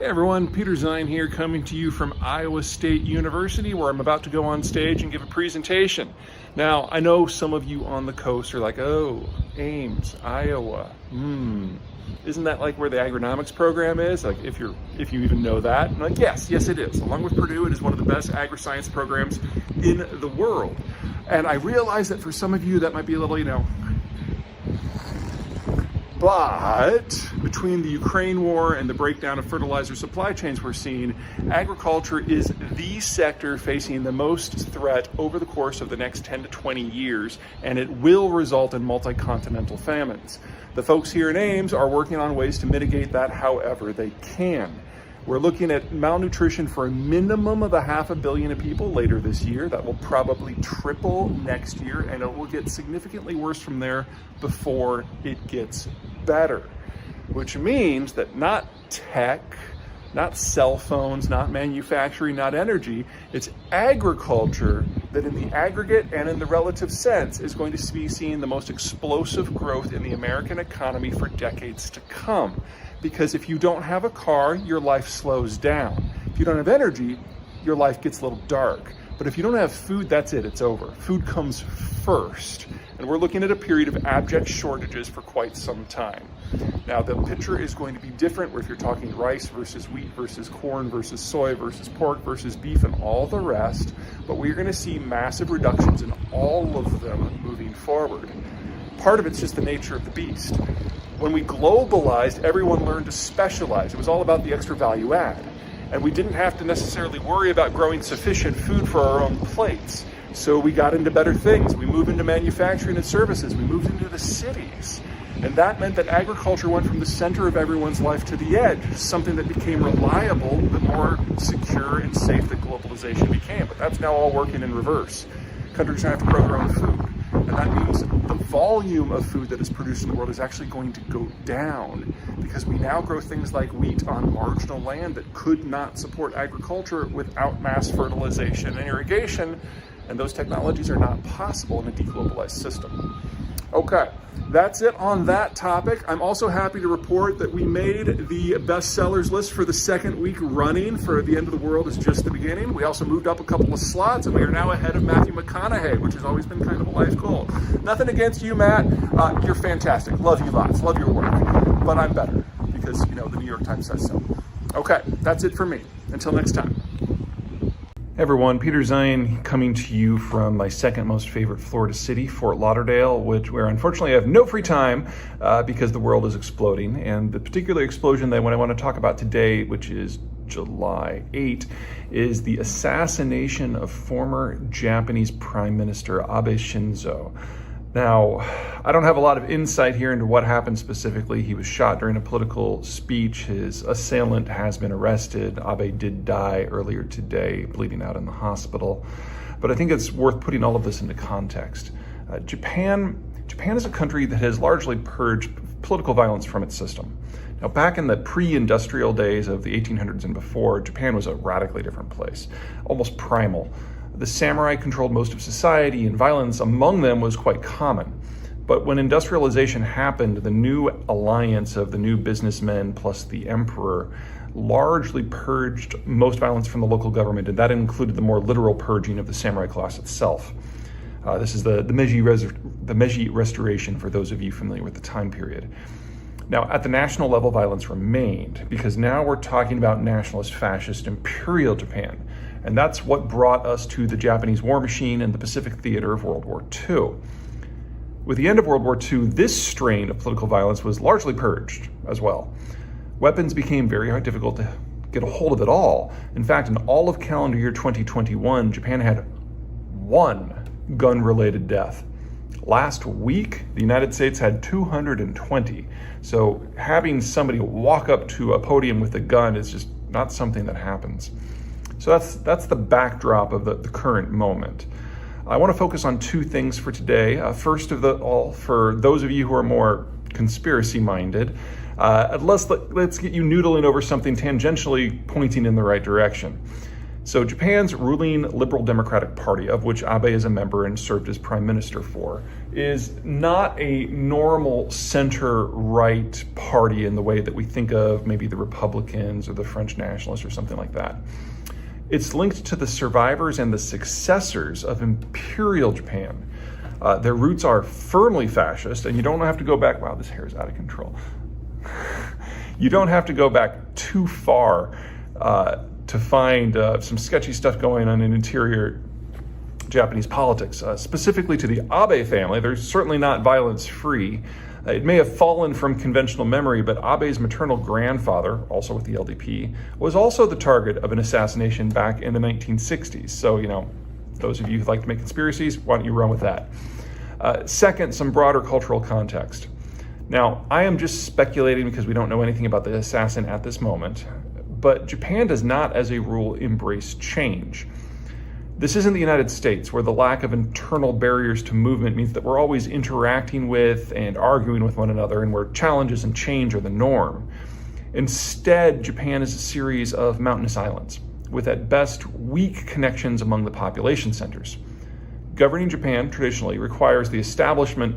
Hey everyone, Peter Zeihan here, coming to you from Iowa State University, where I'm about to go on stage and give a presentation. Now, I know some of you on the coast are like, oh, Ames, Iowa, isn't that like where the agronomics program is? Like, if you even know that. I'm like, yes it is. Along with Purdue, it is one of the best agri-science programs in the world. And I realize that for some of you that might be a little, but between the Ukraine war and the breakdown of fertilizer supply chains we're seeing, agriculture is the sector facing the most threat over the course of the next 10 to 20 years, and it will result in multi-continental famines. The folks here in Ames are working on ways to mitigate that however they can. We're looking at malnutrition for a minimum of 500 million people later this year. That will probably triple next year, and it will get significantly worse from there before it gets better. Which means that not tech, not cell phones, not manufacturing, not energy, it's agriculture that in the aggregate and in the relative sense is going to be seeing the most explosive growth in the American economy for decades to come. Because if you don't have a car, your life slows down. If you don't have energy, your life gets a little dark. But if you don't have food, that's it, it's over. Food comes first. And we're looking at a period of abject shortages for quite some time. Now, the picture is going to be different where if you're talking rice versus wheat versus corn versus soy versus pork versus beef and all the rest, but we're going to see massive reductions in all of them moving forward. Part of it's just the nature of the beast. When we globalized, everyone learned to specialize. It was all about the extra value add. And we didn't have to necessarily worry about growing sufficient food for our own plates. So we got into better things. We moved into manufacturing and services. We moved into the cities. And that meant that agriculture went from the center of everyone's life to the edge, something that became reliable, the more secure and safe that globalization became. But that's now all working in reverse. Countries don't have to grow their own food. And that means the volume of food that is produced in the world is actually going to go down because we now grow things like wheat on marginal land that could not support agriculture without mass fertilization and irrigation, and those technologies are not possible in a deglobalized system. Okay, that's it on that topic. I'm also happy to report that we made the bestsellers list for the second week running for The End of the World is Just the Beginning. We also moved up a couple of slots, and we are now ahead of Matthew McConaughey, which has always been kind of a life goal. Nothing against you, Matt. You're fantastic. Love you lots. Love your work. But I'm better because, the New York Times says so. Okay, that's it for me. Until next time. Hey everyone, Peter Zeihan coming to you from my second most favorite Florida city, Fort Lauderdale, where unfortunately I have no free time because the world is exploding. And the particular explosion that I want to talk about today, which is July 8, is the assassination of former Japanese Prime Minister Abe Shinzo. Now, I don't have a lot of insight here into what happened specifically. He was shot during a political speech. His assailant has been arrested. Abe did die earlier today, bleeding out in the hospital. But I think it's worth putting all of this into context. Japan is a country that has largely purged political violence from its system. Now, back in the pre-industrial days of the 1800s and before, Japan was a radically different place, almost primal. The samurai controlled most of society, and violence among them was quite common. But when industrialization happened, the new alliance of the new businessmen plus the emperor largely purged most violence from the local government, and that included the more literal purging of the samurai class itself. This is the Meiji Restoration, for those of you familiar with the time period. Now, at the national level, violence remained, because now we're talking about nationalist, fascist, imperial Japan. And that's what brought us to the Japanese war machine and the Pacific theater of World War II. With the end of World War II, this strain of political violence was largely purged as well. Weapons became very difficult to get a hold of at all. In fact, in all of calendar year 2021, Japan had one gun-related death. Last week, the United States had 220. So having somebody walk up to a podium with a gun is just not something that happens. So that's the backdrop of the current moment. I want to focus on two things for today. First of all, for those of you who are more conspiracy-minded, let's get you noodling over something tangentially pointing in the right direction. So Japan's ruling Liberal Democratic Party, of which Abe is a member and served as prime minister for, is not a normal center-right party in the way that we think of maybe the Republicans or the French nationalists or something like that. It's linked to the survivors and the successors of Imperial Japan. Their roots are firmly fascist, and you don't have to go back, wow, this hair is out of control. You don't have to go back too far to find some sketchy stuff going on in interior Japanese politics. Specifically to the Abe family, they're certainly not violence-free. It may have fallen from conventional memory, but Abe's maternal grandfather, also with the LDP, was also the target of an assassination back in the 1960s. So, those of you who like to make conspiracies, why don't you run with that? Second, some broader cultural context. Now, I am just speculating because we don't know anything about the assassin at this moment, but Japan does not, as a rule, embrace change. This isn't the United States, where the lack of internal barriers to movement means that we're always interacting with and arguing with one another, and where challenges and change are the norm. Instead, Japan is a series of mountainous islands, with at best weak connections among the population centers. Governing Japan traditionally requires the establishment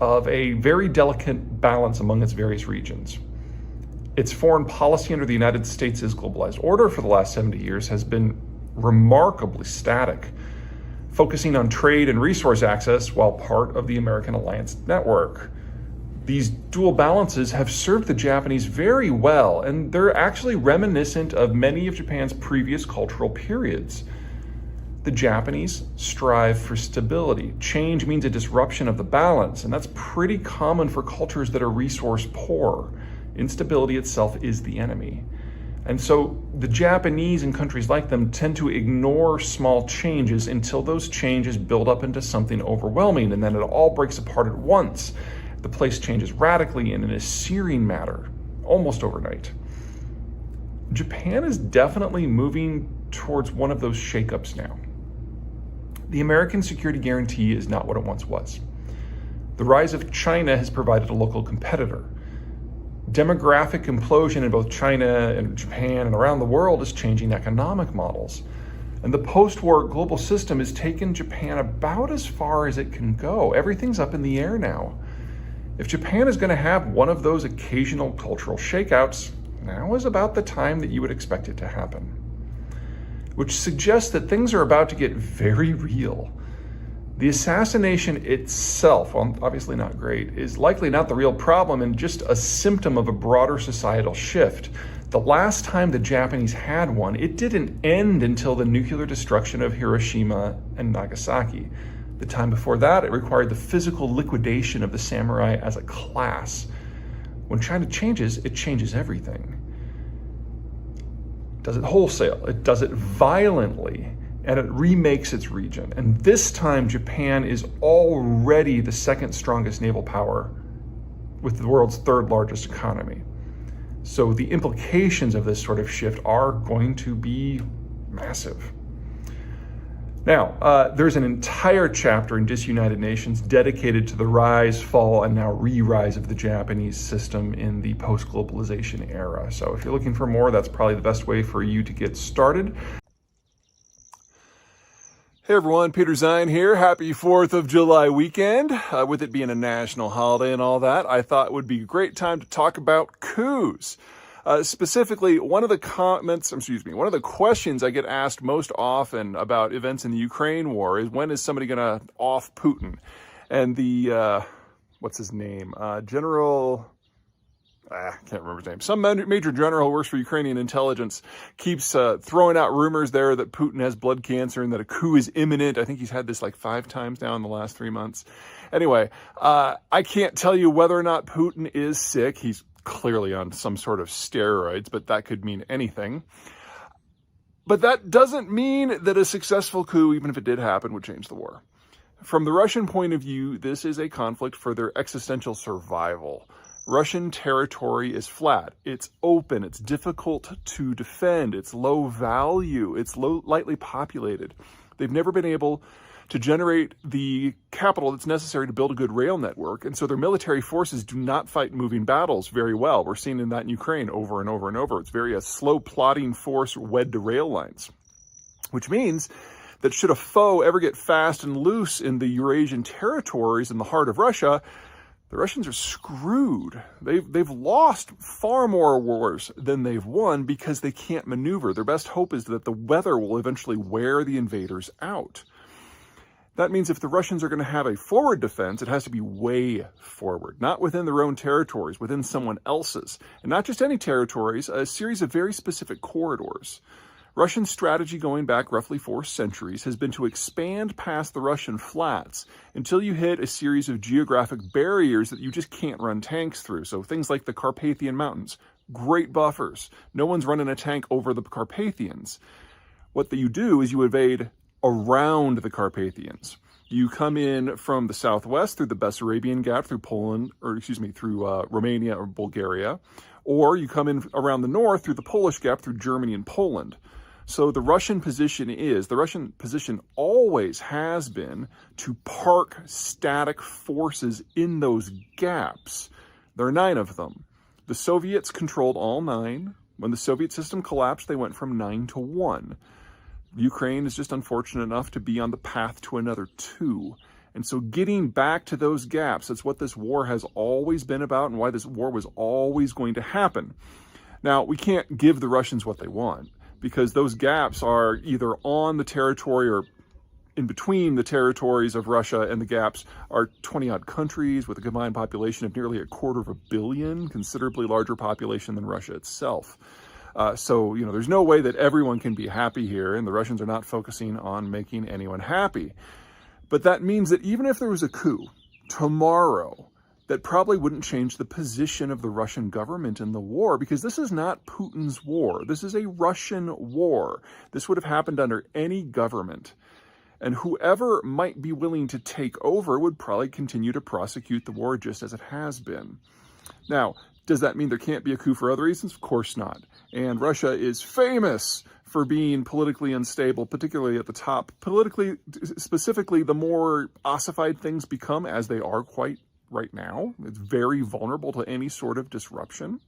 of a very delicate balance among its various regions. Its foreign policy under the United States' globalized order for the last 70 years has been remarkably static, focusing on trade and resource access while part of the American alliance network. These dual balances have served the Japanese very well, and they're actually reminiscent of many of Japan's previous cultural periods. The Japanese strive for stability. Change means a disruption of the balance, and that's pretty common for cultures that are resource poor. Instability itself is the enemy. And so the Japanese and countries like them tend to ignore small changes until those changes build up into something overwhelming, and then it all breaks apart at once. The place changes radically and in a searing manner, almost overnight. Japan is definitely moving towards one of those shakeups now. The American security guarantee is not what it once was. The rise of China has provided a local competitor. Demographic implosion in both China and Japan and around the world is changing economic models. And the post-war global system has taken Japan about as far as it can go. Everything's up in the air now. If Japan is going to have one of those occasional cultural shakeouts, now is about the time that you would expect it to happen. Which suggests that things are about to get very real. The assassination itself, well, obviously not great, is likely not the real problem and just a symptom of a broader societal shift. The last time the Japanese had one, it didn't end until the nuclear destruction of Hiroshima and Nagasaki. The time before that, it required the physical liquidation of the samurai as a class. When China changes, it changes everything. It does it wholesale, it does it violently, and it remakes its region. And this time, Japan is already the second strongest naval power with the world's third largest economy. So the implications of this sort of shift are going to be massive. Now, there's an entire chapter in Disunited Nations dedicated to the rise, fall, and now re-rise of the Japanese system in the post-globalization era. So if you're looking for more, that's probably the best way for you to get started. Hey everyone, Peter Zeihan here. Happy 4th of July weekend. With it being a national holiday and all that, I thought it would be a great time to talk about coups. Specifically, one of the questions I get asked most often about events in the Ukraine war is, when is somebody going to off Putin? And the, what's his name? General, I can't remember his name. Some major general who works for Ukrainian intelligence keeps throwing out rumors there that Putin has blood cancer and that a coup is imminent. I think he's had this like 5 times now in the last 3 months. Anyway, I can't tell you whether or not Putin is sick. He's clearly on some sort of steroids, but that could mean anything. But that doesn't mean that a successful coup, even if it did happen, would change the war. From the Russian point of view, this is a conflict for their existential survival. Russian territory is flat, it's open, it's difficult to defend, it's low value, it's lightly populated. They've never been able to generate the capital that's necessary to build a good rail network, and so their military forces do not fight moving battles very well. We're seeing that in Ukraine over and over and over. It's very a slow plotting force wed to rail lines. which means that should a foe ever get fast and loose in the Eurasian territories in the heart of Russia, the Russians are screwed. They've lost far more wars than they've won because they can't maneuver. Their best hope is that the weather will eventually wear the invaders out. That means if the Russians are going to have a forward defense, it has to be way forward, not within their own territories, within someone else's. And not just any territories, a series of very specific corridors. Russian strategy going back roughly 4 centuries has been to expand past the Russian flats until you hit a series of geographic barriers that you just can't run tanks through. So things like the Carpathian Mountains, great buffers. No one's running a tank over the Carpathians. What you do is you invade around the Carpathians. You come in from the southwest through the Bessarabian Gap, through Romania or Bulgaria, or you come in around the north through the Polish Gap, through Germany and Poland. So the Russian position always has been to park static forces in those gaps. There are 9 of them. The Soviets controlled all 9. When the Soviet system collapsed, they went from 9 to 1. Ukraine is just unfortunate enough to be on the path to another 2. And so getting back to those gaps, that's what this war has always been about and why this war was always going to happen. Now, we can't give the Russians what they want because those gaps are either on the territory or in between the territories of Russia, and the gaps are 20-odd countries with a combined population of nearly 250 million, considerably larger population than Russia itself. So, there's no way that everyone can be happy here, and the Russians are not focusing on making anyone happy. But that means that even if there was a coup tomorrow, that probably wouldn't change the position of the Russian government in the war, because this is not Putin's war. This is a Russian war. This would have happened under any government. And whoever might be willing to take over would probably continue to prosecute the war just as it has been. Now, does that mean there can't be a coup for other reasons? Of course not. And Russia is famous for being politically unstable, particularly at the top. Politically, specifically, the more ossified things become, as they are quite right now. It's very vulnerable to any sort of disruption.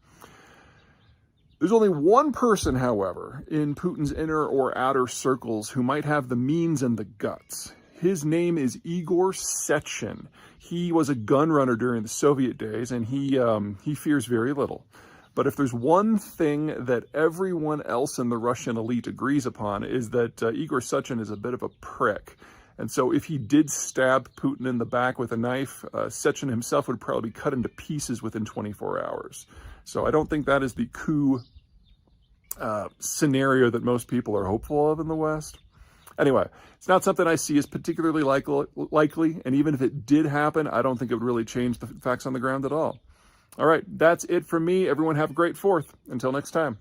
There's only one person, however, in Putin's inner or outer circles who might have the means and the guts. His name is Igor Sechin. He was a gun runner during the Soviet days, and he fears very little. But if there's one thing that everyone else in the Russian elite agrees upon, is that Igor Sechin is a bit of a prick. And so if he did stab Putin in the back with a knife, Sechin himself would probably be cut into pieces within 24 hours. So I don't think that is the coup scenario that most people are hopeful of in the West. Anyway, it's not something I see as particularly likely, and even if it did happen, I don't think it would really change the facts on the ground at all. All right, that's it from me. Everyone have a great 4th. Until next time.